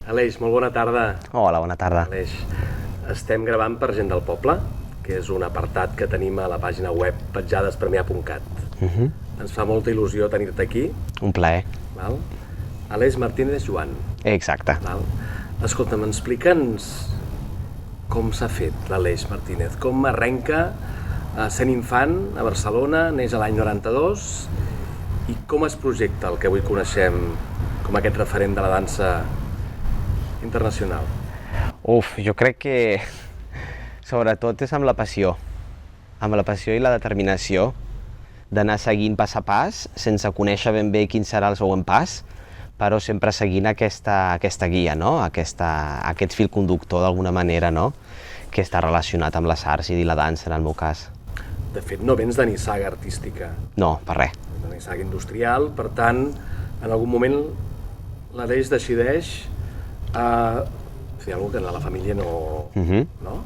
Aleix, molt bona tarda. Hola, bona tarda. Aleix, estem gravant per Gent del Poble, que és un apartat que tenim a la pàgina web petjadespremiar.cat. Ens fa molta il·lusió tenir-te aquí. Un plaer. Val? Aleix Martínez Joan. Exacte. Val? Escolta'm, explica'ns com s'ha fet l'Aleix Martínez, com arrenca sent infant a Barcelona, neix a l'any 92, i com es projecta el que avui coneixem com aquest referent de la dansa internacional. Jo crec que sobretot és amb la passió i la determinació d'anar seguint pas a pas, sense conèixer ben bé quin serà el següent pas, però sempre seguint aquesta guia, no? Aquest fil conductor d'alguna manera, no? Que està relacionat amb les arts i la dansa, en el meu cas. De fet, no vens de nissaga artística. No, per res. De nissaga industrial, per tant, en algun moment l'Aleix decideix fer alguna cosa que a la família no... no?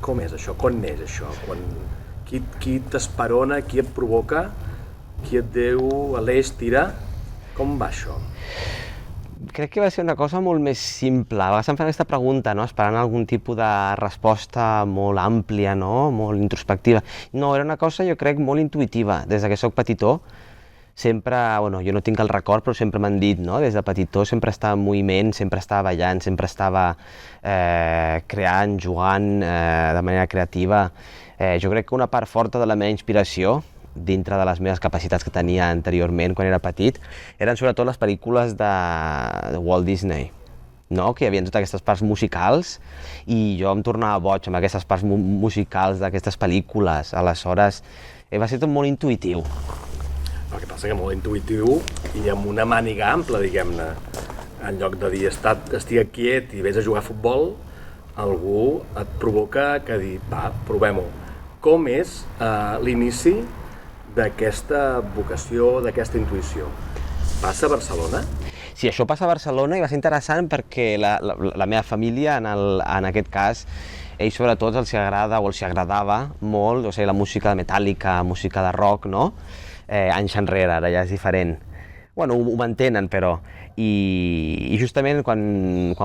Com és això? Quan neix això? Qui t'esperona? Qui et provoca? Qui et diu, Aleix, tira? Com va això? Crec que va ser una cosa molt més simple. A vegades em fan aquesta pregunta, no? Esperant algun tipus de resposta molt àmplia, no? Molt introspectiva. No, era una cosa, jo crec, molt intuïtiva. Des que soc petitó, sempre, jo no tinc el record, però sempre m'han dit, no? Des de petitó sempre estava en moviment, sempre estava ballant, sempre estava creant, jugant de manera creativa. Jo crec que una part forta de la meva inspiració, dintre de les meves capacitats que tenia anteriorment quan era petit, eren sobretot les pel·lícules de Walt Disney, no? Que hi havia totes aquestes parts musicals i jo em tornava boig amb aquestes parts musicals d'aquestes pel·lícules. Aleshores, va ser tot molt intuïtiu. El que passa que molt intuïtiu i amb una màniga ampla, diguem-ne. En lloc de dir, estic quiet i vés a jugar a futbol, algú et provoca que dir, va, provem-ho. Com és l'inici d'aquesta vocació, d'aquesta intuïció? Passa a Barcelona? Sí, això passa a Barcelona i va ser interessant perquè la meva família, en aquest cas, ells sobretot els agrada o els agradava molt, la música de Metallica, música de rock, no? Anys enrere, ara ja és diferent. Ho mantenen, però. I justament quan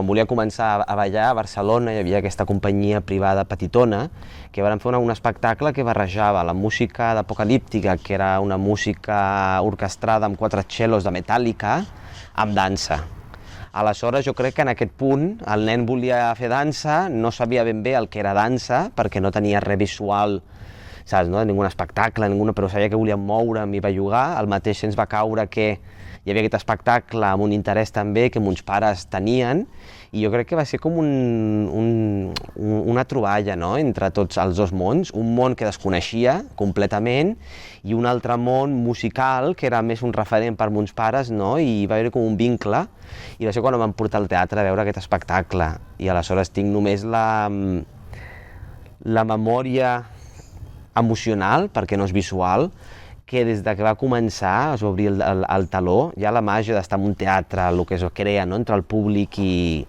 volia començar a ballar a Barcelona hi havia aquesta companyia privada petitona que van fer un espectacle que barrejava la música d'Apocalíptica, que era una música orquestrada amb 4 cellos de Metallica, amb dansa. Aleshores, jo crec que en aquest punt el nen volia fer dansa, no sabia ben bé el que era dansa, perquè no tenia res visual, saps, no? Ningú espectacle, però sabia que volia moure'm i bellugar. Al mateix temps va caure que hi havia aquest espectacle amb un interès també que mons pares tenien, i jo crec que va ser com una troballa, no? Entre tots els dos mons, un món que desconeixia completament i un altre món musical que era més un referent per mons pares, no? I va haver com un vincle, i va ser quan em van portar al teatre a veure aquest espectacle, i aleshores tinc només la memòria emocional, perquè no és visual, que des que va començar, es va obrir el teló, ja la màgia d'estar en un teatre, el que es crea, no? Entre el públic i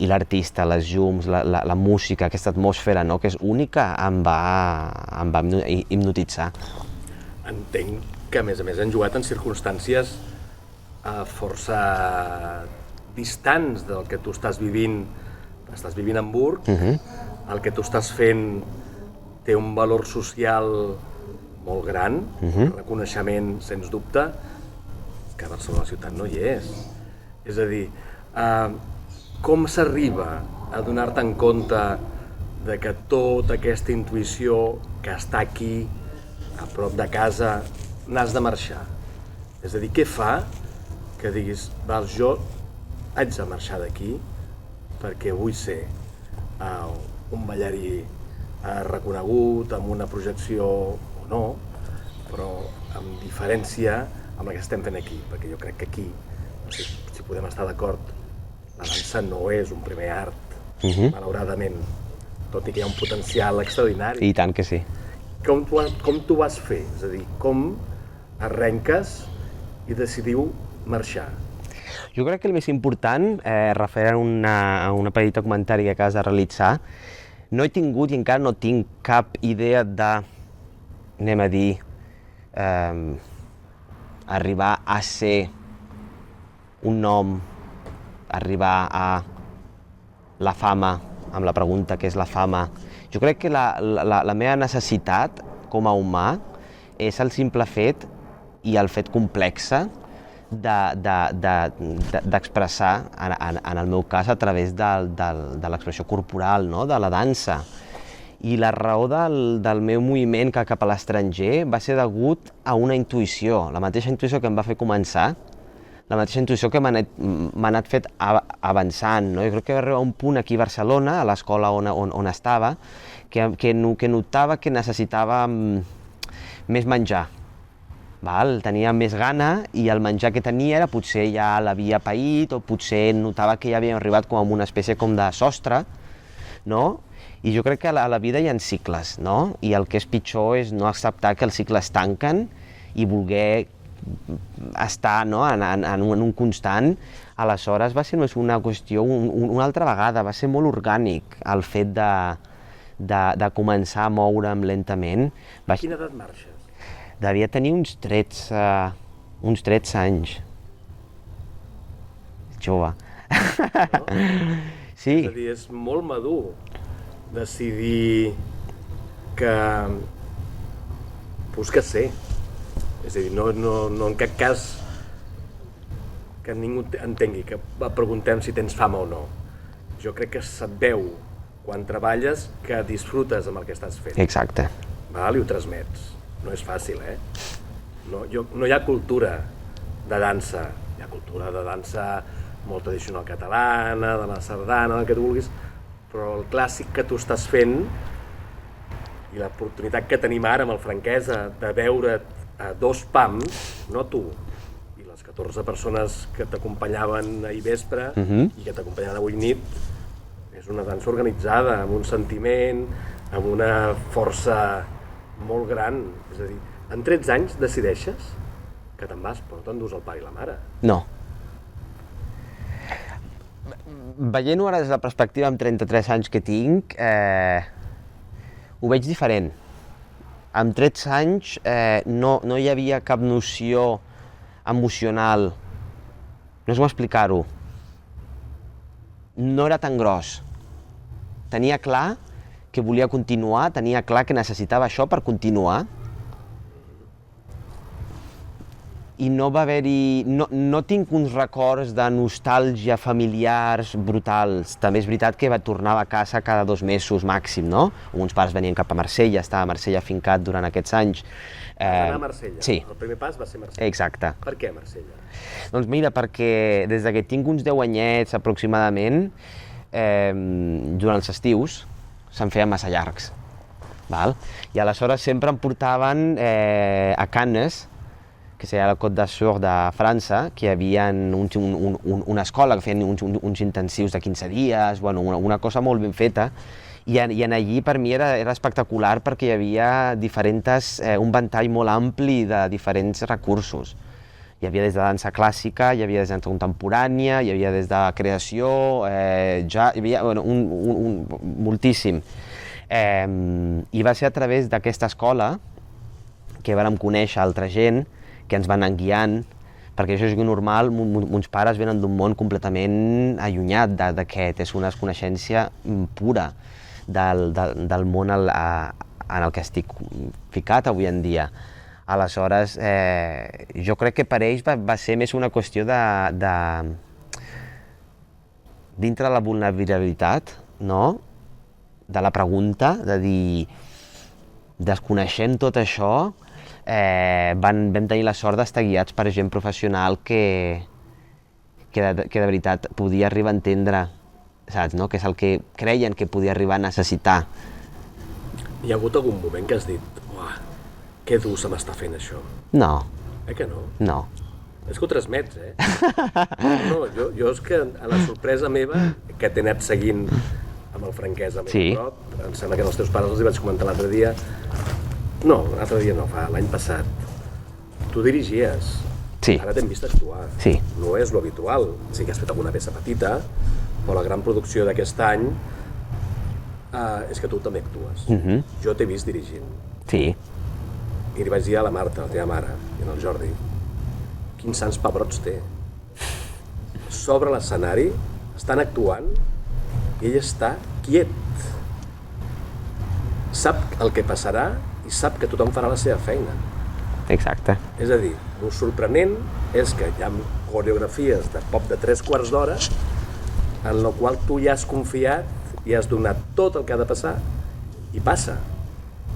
l'artista, les llums, la música, aquesta atmosfera, no? Que és única, em va hipnotitzar. Entenc que, a més, han jugat en circumstàncies força distants del que tu estàs vivint. Estàs vivint a Hamburg, el que tu estàs fent té un valor social molt gran, reconeixement, sens dubte, que a Barcelona ciutat no hi és. És a dir, com s'arriba a donar-te en compte de que tota aquesta intuïció que està aquí, a prop de casa, n'has de marxar? És a dir, què fa que diguis, val, jo haig de marxar d'aquí perquè vull ser un ballarí reconegut, amb una projecció o no, però amb diferència amb la que estem fent aquí, perquè jo crec que aquí, no sé si podem estar d'acord, la dansa no és un primer art, malauradament, tot i que hi ha un potencial extraordinari. I tant que sí. Com t'ho vas fer? És a dir, com arrenques i decidiu marxar? Jo crec que el més important, referent a una petita comentari que acabes de realitzar, no he tingut i encara no tinc cap idea de, anem a dir, arribar a ser un nom arribar a la fama, amb la pregunta què és la fama. Jo crec que la meva necessitat com a humà és el simple fet i el fet complexe d'expressar, en el meu cas, a través de l'expressió corporal, no? De la dansa. I la raó del meu moviment cap a l'estranger va ser degut a una intuïció, la mateixa intuïció que em va fer començar, la mateixa intuïció que m'ha anat fet avançant. No? Jo crec que va arribar un punt aquí a Barcelona, a l'escola on estava, que notava que necessitava més menjar. Tenia més gana i el menjar que tenia potser ja l'havia paït o potser notava que ja havíem arribat com a una espècie com de sostre, no? I jo crec que a la vida hi ha cicles, no? I el que és pitjor és no acceptar que els cicles tanquen i voler estar, no? en un constant. Aleshores va ser una qüestió, una altra vegada, va ser molt orgànic el fet de començar a moure'm lentament. A quina edat marxes? Devia tenir uns 13 anys. Jove. No? Sí. És a dir, és molt madur decidir que busques ser. És a dir, no en cap cas que ningú entengui, que preguntem si tens fama o no. Jo crec que se't veu quan treballes que disfrutes amb el que estàs fent. Exacte. I ho transmets. No és fàcil, No hi ha cultura de dansa. Hi ha cultura de dansa molt tradicional catalana, de la sardana, el que tu vulguis, però el clàssic que tu estàs fent i l'oportunitat que tenim ara amb el Franquesa de veure't a 2 pams, no tu, i les 14 persones que t'acompanyaven ahir vespre i que t'acompanyaven avui nit, és una dansa organitzada, amb un sentiment, amb una força molt gran. És a dir, en 13 anys decideixes que te'n vas, però no t'endús el pare i la mare. No. Veient-ho ara des de la perspectiva amb 33 anys que tinc, ho veig diferent. Amb 13 anys no hi havia cap noció emocional, no sé com explicar-ho, no era tan gros. Tenia clar que volia continuar, tenia clar que necessitava això per continuar, i no va haver-hi... No tinc uns records de nostàlgia familiars brutals. També és veritat que tornava a casa cada 2 mesos màxim, no? Uns pares venien cap a Marsella, estava a Marsella fincat durant aquests anys. Vas anar a Marsella? Sí. El primer pas va ser Marsella? Exacte. Per què Marsella? Doncs mira, perquè des que tinc uns 10 anyets aproximadament, durant els estius se'n feien massa llargs. I aleshores sempre em portaven a Cannes, que seria la Côte d'Azur de França, que hi havia una escola que feien uns intensius de 15 dies, una cosa molt ben feta, i allí per mi era espectacular perquè hi havia un ventall molt ampli de diferents recursos. Hi havia des de dansa clàssica, hi havia des de dansa contemporània, hi havia des de creació, hi havia moltíssim. I va ser a través d'aquesta escola que vam conèixer altra gent, que ens van anar guiant, perquè això és normal, uns pares venen d'un món completament allunyat d'aquest, és una desconeixença pura del món en el que estic ficat avui en dia. Aleshores, jo crec que per ells va ser més una qüestió dintre de la vulnerabilitat, no? De la pregunta, de dir, desconeixent tot això, vam tenir la sort d'estar guiats per gent professional que de veritat podia arribar a entendre, saps, no? Que és el que creien que podia arribar a necessitar. Hi ha hagut algun moment que has dit, uah, que dur se m'està fent això? No. Que no? No. És que ho transmets, No, jo és que a la sorpresa meva, que t'he anat seguint amb el Franquesa més prop, em sembla que els teus pares els hi vaig comentar l'altre dia, l'altre dia no, l'any passat. Tu dirigies. Sí. Ara t'hem vist actuar. Sí. No és lo habitual. Sí que has fet alguna peça petita, però la gran producció d'aquest any és que tu també actues. Jo t'he vist dirigint. Sí. I li vaig dir a la Marta, la teva mare, i al Jordi, quins sants pebrots té. sobre l'escenari, estan actuant i ell està quiet. Sap el que passarà i sap que tothom farà la seva feina. Exacte. És a dir, el sorprenent és que hi ha coreografies de pop de 3 quarts d'hora en la qual tu ja has confiat i has donat tot el que ha de passar i passa.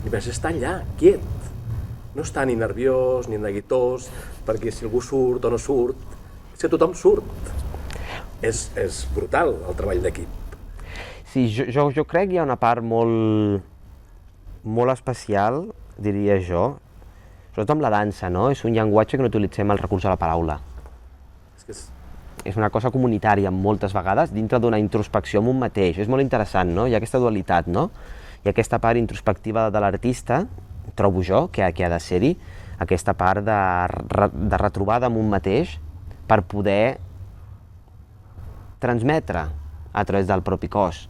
I vas estar allà, quiet. No està ni nerviós, ni neguitós, perquè si algú surt o no surt, és que tothom surt. És brutal el treball d'equip. Sí, jo crec que hi ha una part molt especial, diria jo, sobretot amb la dansa, no? És un llenguatge que no utilitzem el recurs de la paraula. És una cosa comunitària moltes vegades dintre d'una introspecció amb un mateix. És molt interessant, no? Hi ha aquesta dualitat, no? Hi ha aquesta part introspectiva de l'artista, trobo jo, que ha de ser-hi, aquesta part de retrobada amb un mateix per poder transmetre a través del propi cos.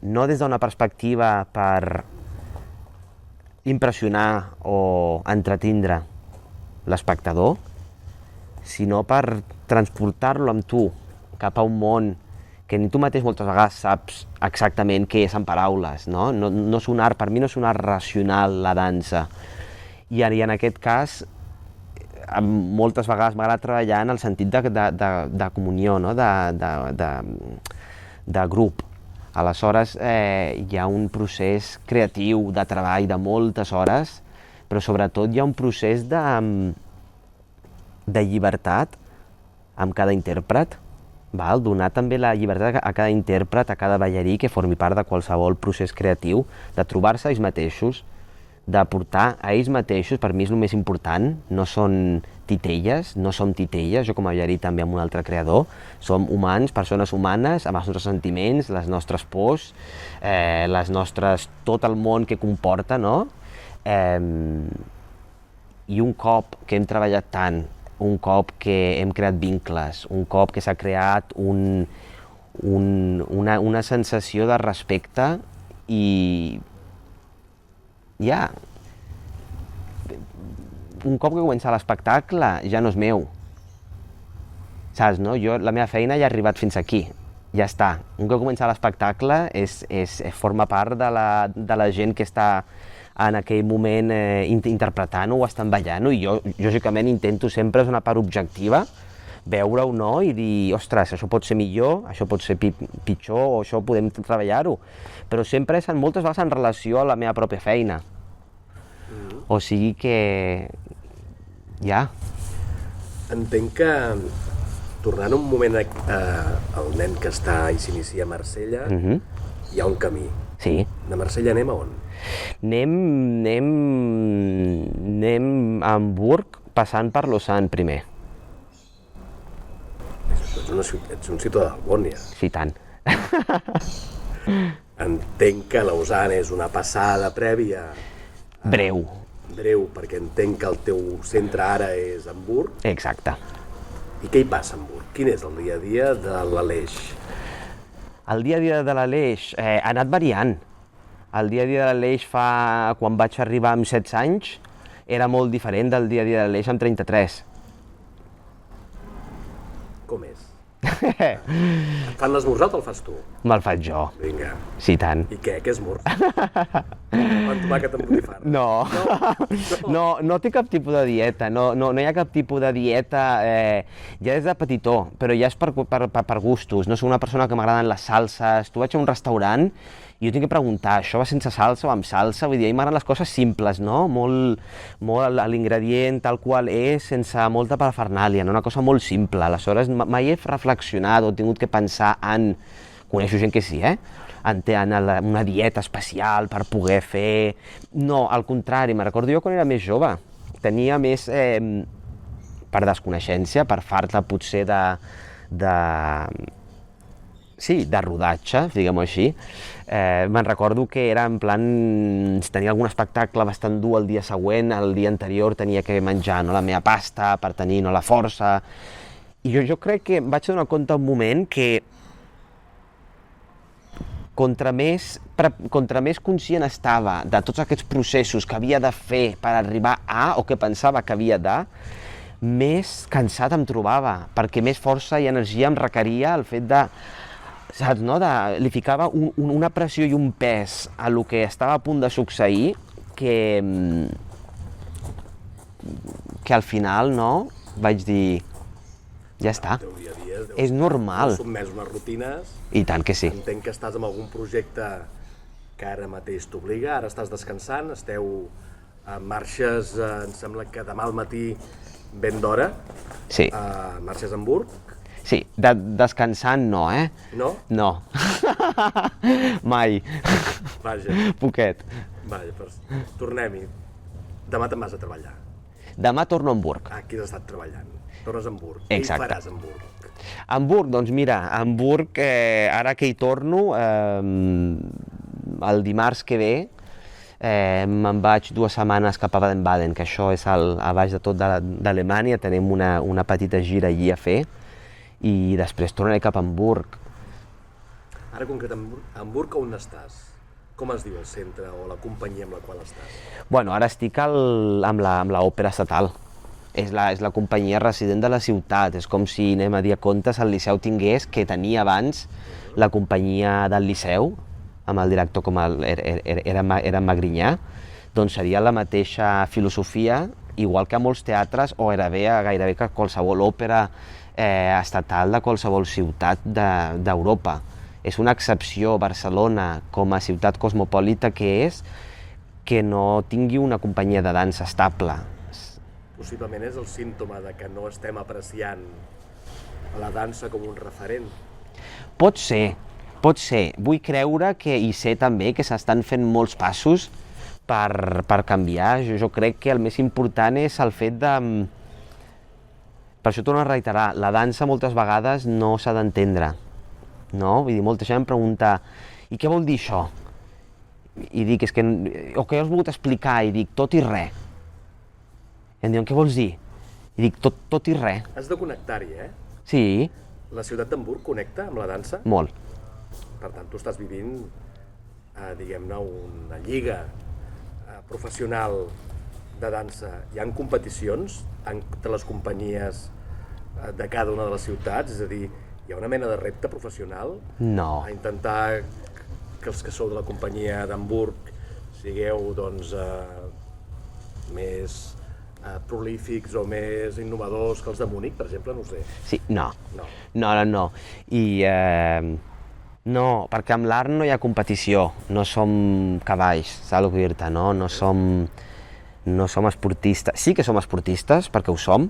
No des d'una perspectiva per impressionar o entretindre l'espectador, sinó per transportar-lo amb tu cap a un món que ni tu mateix moltes vegades saps exactament què és en paraules, no? No és un art, per mi no és un art racional la dansa. I en aquest cas, moltes vegades m'agrada treballar en el sentit de comunió, no? De grup. Aleshores, hi ha un procés creatiu de treball de moltes hores, però sobretot hi ha un procés de llibertat amb cada intèrpret, donar també la llibertat a cada intèrpret, a cada ballarí que formi part de qualsevol procés creatiu, de trobar-se ells mateixos, de portar a ells mateixos, per mi és el més important, no són titelles, no som titelles, jo com a ballarí també amb un altre creador, som humans, persones humanes, amb els nostres sentiments, les nostres pors, tot el món que comporta, no? I un cop que hem treballat tant, un cop que hem creat vincles, un cop que s'ha creat una sensació de respecte i un cop que comença l'espectacle ja no és meu, saps, no? La meva feina ja ha arribat fins aquí, ja està. Un cop comença l'espectacle forma part de la gent que està en aquell moment interpretant-ho o estan ballant-ho, i jo, lògicament, intento sempre, és una part objectiva, veure-ho, no? I dir, ostres, això pot ser millor, això pot ser pitjor, o això podem treballar-ho. Però sempre és moltes vegades en relació a la meva pròpia feina. O sigui que... Entenc que, tornant un moment al nen que està i s'inicia a Marsella, hi ha un camí. Sí. De Marsella anem a on? Anem a Hamburg passant per Lausanne primer. Ets un ciutadà d'Albònia. Sí, tant. Entenc que Lausanne és una passada prèvia. Breu. Breu, perquè entenc que el teu centre ara és Hamburg. Exacte. I què hi passa a Hamburg? Quin és el dia a dia de l'Aleix? El dia a dia de l'Aleix ha anat variant. El dia a dia de l'Aleix quan vaig arribar amb 16 anys, era molt diferent del dia a dia de l'Aleix amb 33. Com és? Et fan l'esmorzar o te'l fas tu? Me'l faig jo. Vinga. Sí, tant. I què esmorza? Pan tomàquet amb botifarra? No té cap tipus de dieta, no hi ha cap tipus de dieta, ja des de petitó, però ja és per gustos. No soc una persona que m'agraden les salses. Tu vaig a un restaurant i jo tinc que preguntar, això va sense salsa o amb salsa? Vull dir, a mi m'agraden les coses simples, no? Molt l'ingredient tal qual és, sense molta parafernàlia, una cosa molt simple. Aleshores, mai he reflexionat o he tingut que pensar en... Coneixo gent que sí, en una dieta especial per poder fer... No, al contrari, me'n recordo jo quan era més jove. Tenia més, per desconeixença, per falta potser de rodatge, diguem-ho així. Me'n recordo que era en plan... Tenia algun espectacle bastant dur el dia següent, el dia anterior tenia que menjar la meva pasta per tenir la força. I jo crec que em vaig donar compte un moment que contra més conscient estava de tots aquests processos que havia de fer per arribar a, o que pensava que havia de, més cansat em trobava, perquè més força i energia em requeria el fet de, saps, no? Li ficava una pressió i un pes a lo que estava a punt de succeir que al final, no, vaig dir, ja està, El teu dia a dia és normal. sotmès unes rutines. I tant que sí. Entenc que estàs en algun projecte que ara mateix t'obliga, ara estàs descansant, esteu en marxes, em sembla que demà al matí ben d'hora, Sí, marxes a Hamburg, sí, descansant no, no? No, mai, Vaja, poquet. vaja, doncs tornem-hi. Demà te'n vas a treballar. Demà torno a Hamburg. Aquí has estat treballant. Tornes a Hamburg. Exacte. Què hi faràs a Hamburg? Hamburg, doncs mira, Hamburg, ara que hi torno, el dimarts que ve, me'n vaig 2 setmanes cap a Baden-Baden, que això és a baix de tot d'Alemanya, tenim una petita gira allí a fer, i després tornaré cap a Hamburg. Ara concretament, a Hamburg on estàs? Com es diu el centre o la companyia amb la qual estàs? Bueno, ara estic amb l'Òpera Estatal. És la companyia resident de la ciutat. És com si, anem a dir a comptes, el Liceu tingués, que tenia abans la companyia del Liceu, amb el director com era Magrinyà, doncs seria la mateixa filosofia, igual que a molts teatres, o gairebé que qualsevol òpera estatal de qualsevol ciutat d'Europa. És una excepció Barcelona com a ciutat cosmopolita que és que no tingui una companyia de dansa estable. Possiblement és el símptoma de que no estem apreciant la dansa com un referent. Pot ser. Vull creure que, i sé també que s'estan fent molts passos per canviar. Jo crec que el més important és el fet de... Per això torno a reiterar, la dansa moltes vegades no s'ha d'entendre. No? Vull dir, molta gent em pregunta, i què vol dir això? I dic, o què has volgut explicar? I dic, tot i res. I em diuen, què vols dir? I dic, tot i res. Has de connectar-hi, Sí, La ciutat d'Hamburg connecta amb la dansa? molt. Per tant, tu estàs vivint, diguem-ne, una lliga professional de dansa. Hi ha competicions entre les companyies de cada una de les ciutats? És a dir, hi ha una mena de repte professional No. a intentar que els que sou de la companyia d'Hamburg sigueu, doncs, més prolífics o més innovadors que els de Múnich, per exemple, no ho sé. Sí, no. No. No. I no, perquè amb l'art no hi ha competició, no som cavalls, saps el que dir-te, no? No som esportistes. Sí que som esportistes, perquè ho som,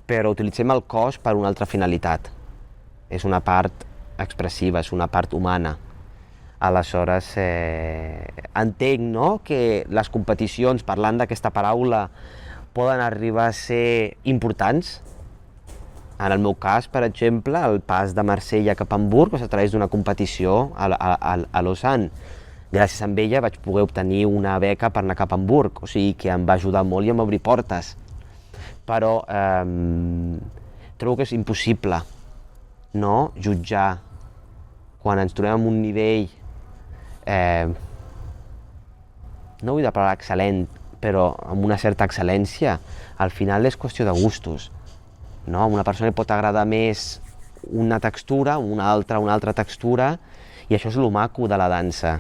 però utilitzem el cos per una altra finalitat. És una part expressiva, és una part humana. Aleshores, entenc, no?, que les competicions, parlant d'aquesta paraula, poden arribar a ser importants. En el meu cas, per exemple, el pas de Marsella cap a Hamburg va ser a través d'una competició a Lausanne. Gràcies a ella vaig poder obtenir una beca per anar cap a Hamburg, o sigui que em va ajudar molt i em va obrir portes. Però trobo que és impossible, no?, jutjar quan ens trobem en un nivell, no vull dir la paraula excel·lent, però amb una certa excel·lència. Al final és qüestió de gustos. No? A una persona li pot agradar més una textura, una altra textura, i això és lo maco de la dansa.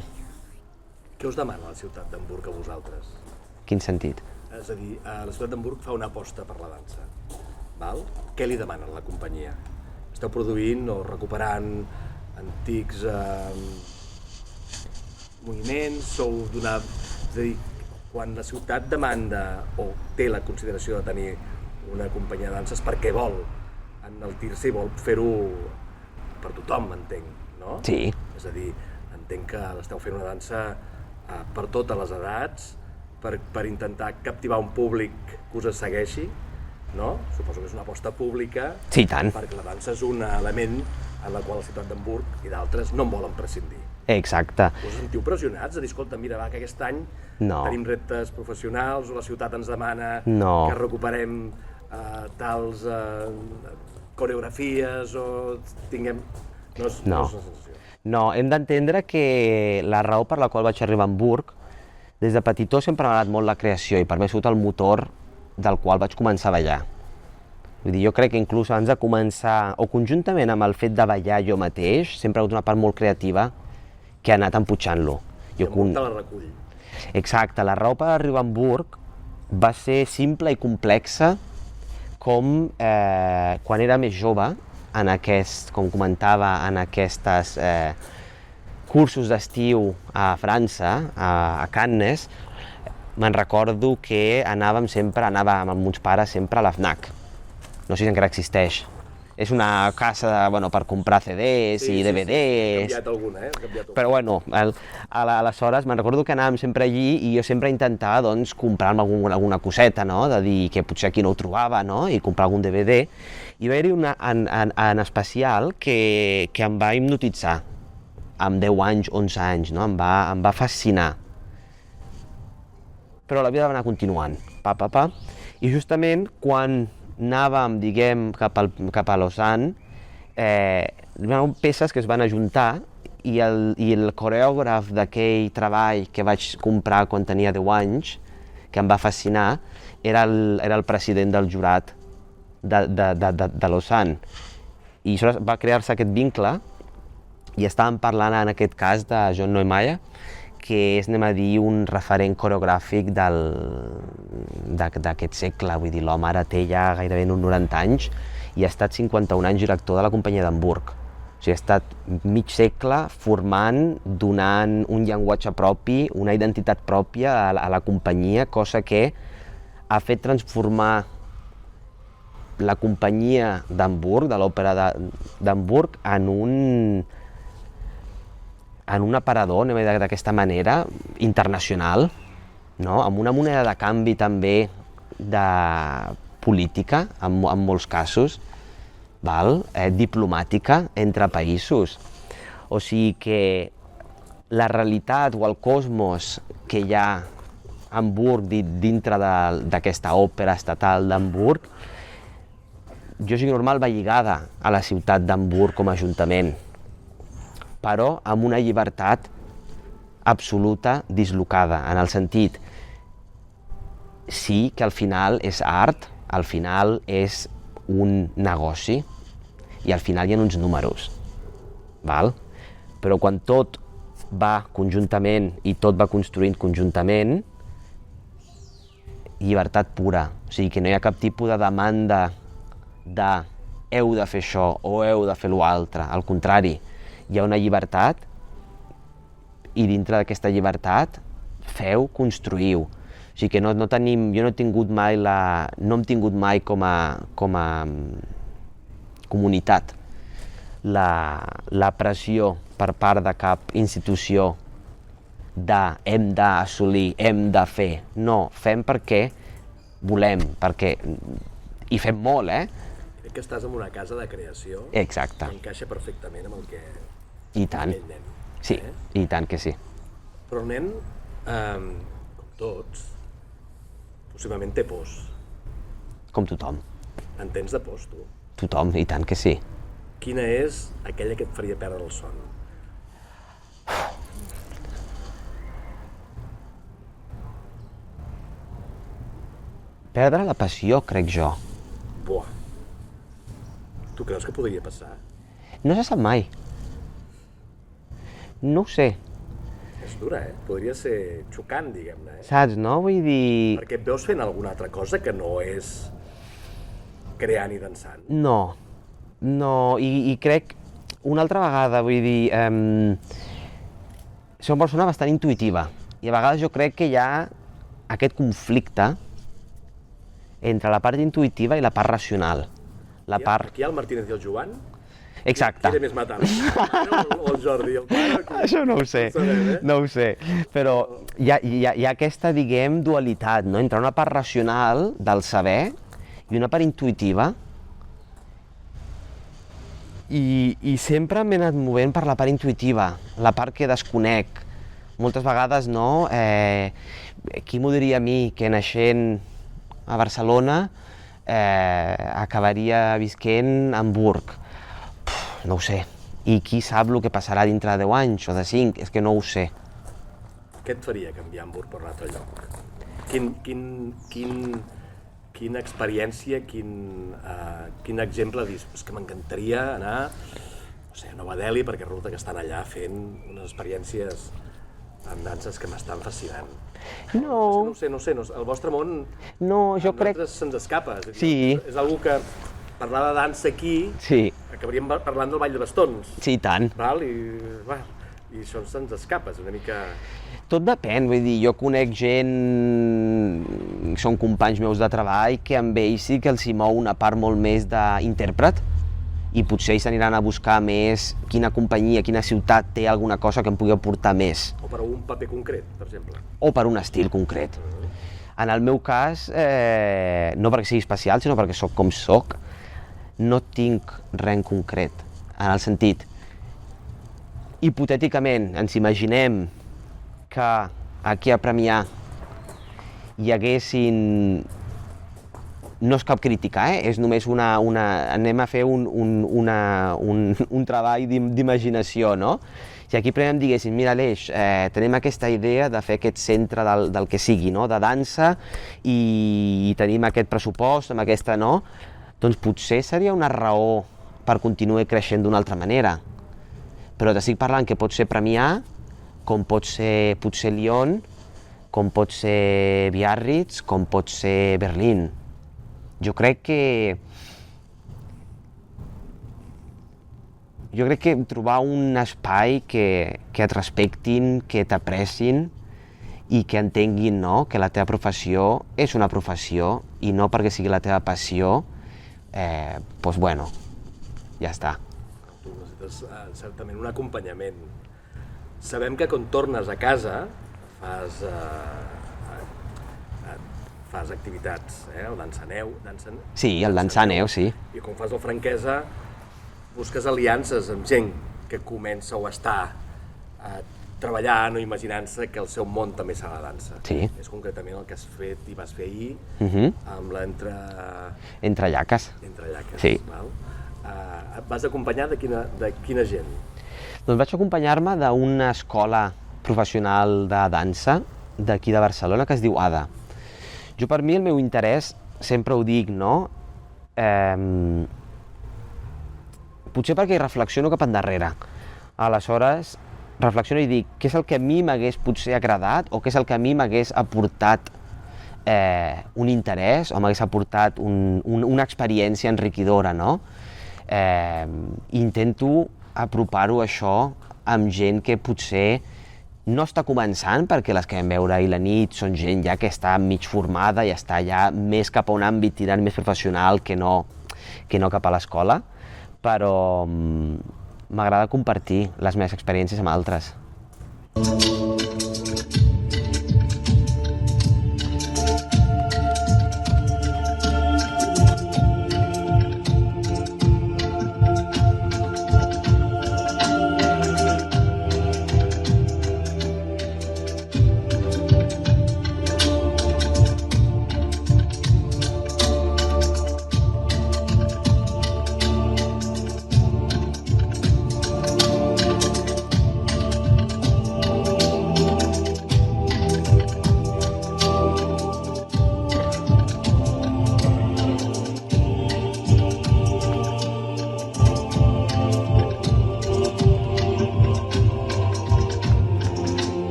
Què us demana la ciutat d'Hamburg a vosaltres? Quin sentit? És a dir, la ciutat d'Hamburg fa una aposta per la dansa. Val? Què li demanen a la companyia? Esteu produint o recuperant antics moviments? Sou d'una... És a dir, quan la ciutat demanda o té la consideració de tenir una companyia de danses perquè vol enaltir-se i vol fer-ho per tothom, entenc, no? Sí. És a dir, entenc que esteu fent una dansa per totes les edats, per intentar captivar un públic que us segueixi, no? Suposo que és una aposta pública. Sí, tant. Perquè la dansa és un element en la qual la ciutat d'Hamburg i d'altres no en volen prescindir. Exacte. Us sentiu pressionats a dir, escolta, mira, va, que aquest any tenim reptes professionals o la ciutat ens demana que recuperem tals coreografies o tinguem... No és una sensació. No, hem d'entendre que la raó per la qual vaig arribar a Hamburg, des de petitó sempre m'ha agradat molt la creació i per mi ha sigut el motor del qual vaig començar a ballar. Vull dir, jo crec que inclús abans de començar, o conjuntament amb el fet de ballar jo mateix, sempre ha hagut una part molt creativa que ha anat empujant-lo. I Hamburg te la recull. Exacte, la raó per arribar a Hamburg va ser simple i complexa com quan era més jove, com comentava, en aquests cursos d'estiu a França, a Cannes, me'n recordo que anava amb els meus pares sempre a la FNAC. No sé si encara existeix. És una casa per comprar CDs i DVDs. Ha canviat alguna, Però bueno, aleshores me'n recordo que anàvem sempre allí i jo sempre intentava comprar-me alguna coseta, no? De dir que potser aquí no ho trobava, no? I comprar algun DVD. I va haver-hi una en especial que em va hipnotitzar amb 10 anys, 11 anys, no? Em va fascinar. Però la vida va anar continuant, I justament quan anàvem, diguem, cap a Lausanne, eren peces que es van ajuntar i el coreògraf d'aquell treball que vaig comprar quan tenia 10 anys, que em va fascinar, era el president del jurat de Lausanne. I va crear-se aquest vincle i estàvem parlant en aquest cas de John Neumeier, que és, anem a dir, un referent coreogràfic d'aquest segle. Vull dir, l'home ara té ja gairebé uns 90 anys i ha estat 51 anys director de la companyia d'Hamburg. O sigui, ha estat mig segle formant, donant un llenguatge propi, una identitat pròpia a la companyia, cosa que ha fet transformar la companyia d'Hamburg, de l'òpera d'Hamburg, en un aparador, anem a dir d'aquesta manera, internacional, no? Amb una moneda de canvi també de política, en molts casos, diplomàtica entre països. O sigui que la realitat o el cosmos que hi ha a Hamburg dintre d'aquesta òpera estatal d'Hamburg, jo sigui normal va lligada a la ciutat d'Hamburg com a ajuntament, però amb una llibertat absoluta dislocada, en el sentit, sí que al final és art, al final és un negoci i al final hi ha uns números, però quan tot va conjuntament i tot va construint conjuntament, llibertat pura, o sigui que no hi ha cap tipus de demanda de heu de fer això o heu de fer l'altre, al contrari, hi ha una llibertat i dintre d'aquesta llibertat feu, construïu. O sigui que jo no hem tingut mai com a comunitat la pressió per part de cap institució de hem d'assolir, hem de fer. No, fem perquè volem, i fem molt, Crec que estàs en una casa de creació. Exacte. Que encaixa perfectament amb el que... I tant. Aquell nen. Sí, i tant que sí. Però el nen, com tots, possiblement té pors. Com tothom. En tens de pors, tu? Tothom, i tant que sí. Quina és aquella que et faria perdre el son? Perdre la passió, crec jo. Buah. Tu creus que podria passar? No se sap mai. No ho sé. És dura, Podria ser xocant, diguem-ne, Saps, no? Vull dir... Perquè et veus fent alguna altra cosa que no és creant i dansant. No, i crec, una altra vegada, vull dir, soc una persona bastant intuïtiva i a vegades jo crec que hi ha aquest conflicte entre la part intuïtiva i la part racional. Aquí hi ha el Martínez i el Joan? Exacte. Qui era més metàl·lic? O el Jordi, el pare? Això no ho sé, no ho sé, però hi ha aquesta, diguem, dualitat, no? Entre una part racional del saber i una part intuïtiva, i sempre m'he anat movent per la part intuïtiva, la part que desconec. Moltes vegades, no? Qui m'ho diria a mi que naixent a Barcelona acabaria visquent a Hamburg? No ho sé. I qui sap el que passarà dintre de 10 anys o de 5? És que no ho sé. Què et faria canviar Hamburg per un altre lloc? quina experiència, quin exemple dius, és que m'encantaria anar, no sé, a Nova Delhi, perquè resulta que estan allà fent unes experiències amb danses que m'estan fascinant. No. No sé, el vostre món No, jo crec... a nosaltres se'ns escapa. Sí. És algú que parlar de dansa aquí, Sí, acabaríem parlant del ball de bastons. sí, i tant. Val? I això se'ns escapa, és una mica... Tot depèn, vull dir, jo conec gent, són companys meus de treball, que amb ells sí que els hi mou una part molt més d'intèrpret, i potser ells aniran a buscar més quina companyia, quina ciutat té alguna cosa que em pugui aportar més. O per un paper concret, per exemple. O per un estil concret. En el meu cas, no perquè sigui especial, sinó perquè sóc com sóc, no tinc res en concret, en el sentit, hipotèticament, ens imaginem que aquí a Premià hi haguessin... No és cap crítica, és només anem a fer un treball d'imaginació, no? Si aquí Premià em diguessin, mira Aleix, tenim aquesta idea de fer aquest centre del que sigui, no? De dansa, i tenim aquest pressupost, amb aquesta, no? Doncs potser seria una raó per continuar creixent d'una altra manera. Però t'estic parlant que pot ser Premià, com pot ser potser Lyon, com pot ser Biarritz, com pot ser Berlín. Jo crec que trobar un espai que et respectin, que t'aprecin i que entenguin, no?, que la teva professió és una professió i no perquè sigui la teva passió, doncs bueno, ja està. Tu necessites certament un acompanyament. Sabem que quan tornes a casa fas activitats, el dansaneu. Sí, el dansaneu, sí. I quan fas el Franquesa busques aliances amb gent que comença o està treballant o imaginant-se que el seu món també serà la dansa. Sí. És concretament el que has fet i vas fer ahir amb Entrellaques. Sí. Val? Vas acompanyar de quina gent? Doncs vaig acompanyar-me d'una escola professional de dansa d'aquí de Barcelona que es diu ADA. Jo, per mi, el meu interès, sempre ho dic, no? Potser perquè hi reflexiono cap endarrere. Aleshores, reflexiono i dic, què és el que a mi m'hagués potser agradat o què és el que a mi m'hagués aportat un interès o m'hagués aportat una experiència enriquidora, no? Intento apropar-ho això amb gent que potser no està començant, perquè les que vam veure ahir la nit són gent ja que està mig formada i està ja més cap a un àmbit tirant més professional que no cap a l'escola, però m'agrada compartir les meves experiències amb altres.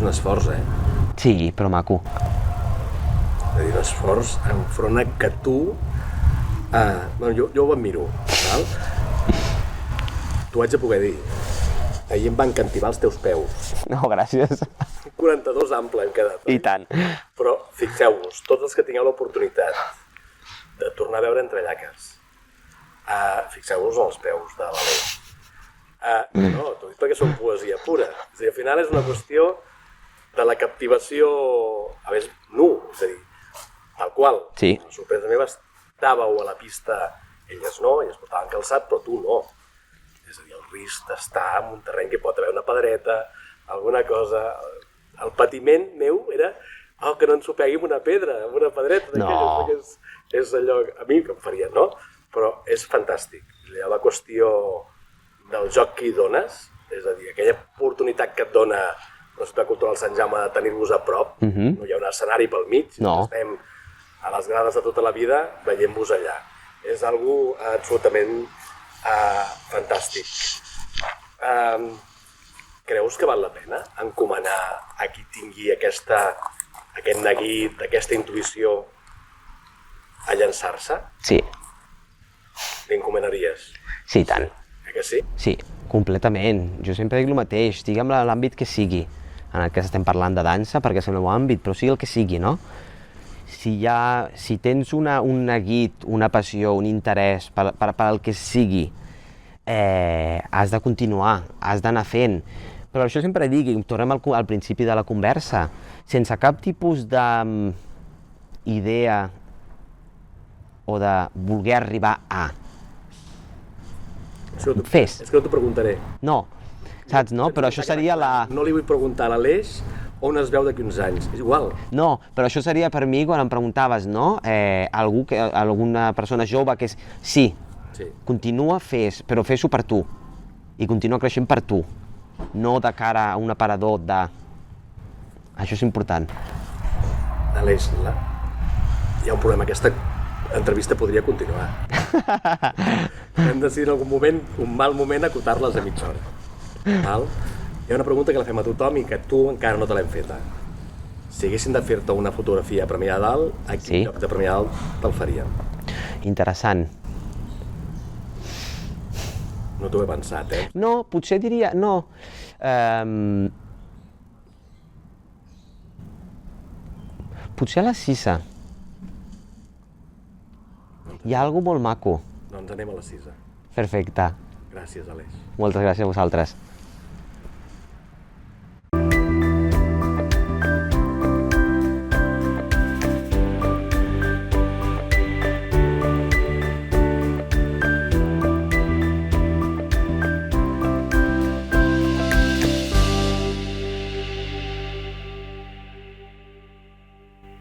un esforç, Sí, però maco. És a dir, un esforç enfront a que tu... Bueno, jo ho admiro, val? T'ho haig de poder dir. Ahir em van cantivar els teus peus. No, gràcies. 42 ample hem quedat. I tant. Però fixeu-vos, tots els que tingueu l'oportunitat de tornar a veure Entrellaques, fixeu-vos en els peus de l'Aleix. No, t'ho dic perquè són poesia pura. És a dir, al final és una qüestió de la captivació, a més, nu, és a dir, tal qual. Sí. La sorpresa meva estàveu a la pista, elles no, elles portaven calçat, però tu no. És a dir, el risc d'estar en un terreny que pot haver una pedreta, alguna cosa... El patiment meu era que no ens ho pegui amb una pedra, amb una pedreta. No. És allò, a mi que em faria, no? Però és fantàstic. La qüestió del joc que hi dones, és a dir, aquella oportunitat que et dona la Ciutat Cultural Sant Jaume de tenir-vos a prop, no hi ha un escenari pel mig, estem a les grades de tota la vida veient-vos allà. És algo absolutament fantàstic. Creus que val la pena encomanar a qui tingui aquest neguit, aquesta intuïció a llançar-se? Sí. L'encomanaries? Sí, i tant. Que sí? Sí, completament. Jo sempre dic el mateix, digue'm l'àmbit que sigui. En el cas estem parlant de dansa, perquè és el meu àmbit, però sigui el que sigui, no? Si tens un neguit, una passió, un interès per al que sigui, has de continuar, has d'anar fent. Però això sempre dic, i tornem al principi de la conversa, sense cap tipus d'idea o de voler arribar a. Fes. És que no t'ho preguntaré. No, saps, no? Però això seria la... No li vull preguntar a l'Aleix on es veu d'aquí uns anys, és igual. No, però això seria per mi quan em preguntaves, no? Alguna persona jove que és... Sí, continua, però fes-ho per tu. I continua creixent per tu. No de cara a un aparador de... Això és important. Aleix, hi ha un problema. Aquesta entrevista podria continuar. Hem decidit en algun moment, un mal moment, acotar-les a mitja hora. Val? Hi ha una pregunta que la fem a tothom i que tu encara no te l'hem feta. Si haguessin de fer-te una fotografia a Premià de Dalt, a quin lloc de Premià de Dalt te'l farien? Interessant. No t'ho he pensat, No, potser diria... No. Potser a la Sisa. Hi ha alguna molt maco. Doncs anem a la Sisa. Perfecte. Gràcies, Aleix. Moltes gràcies a vosaltres.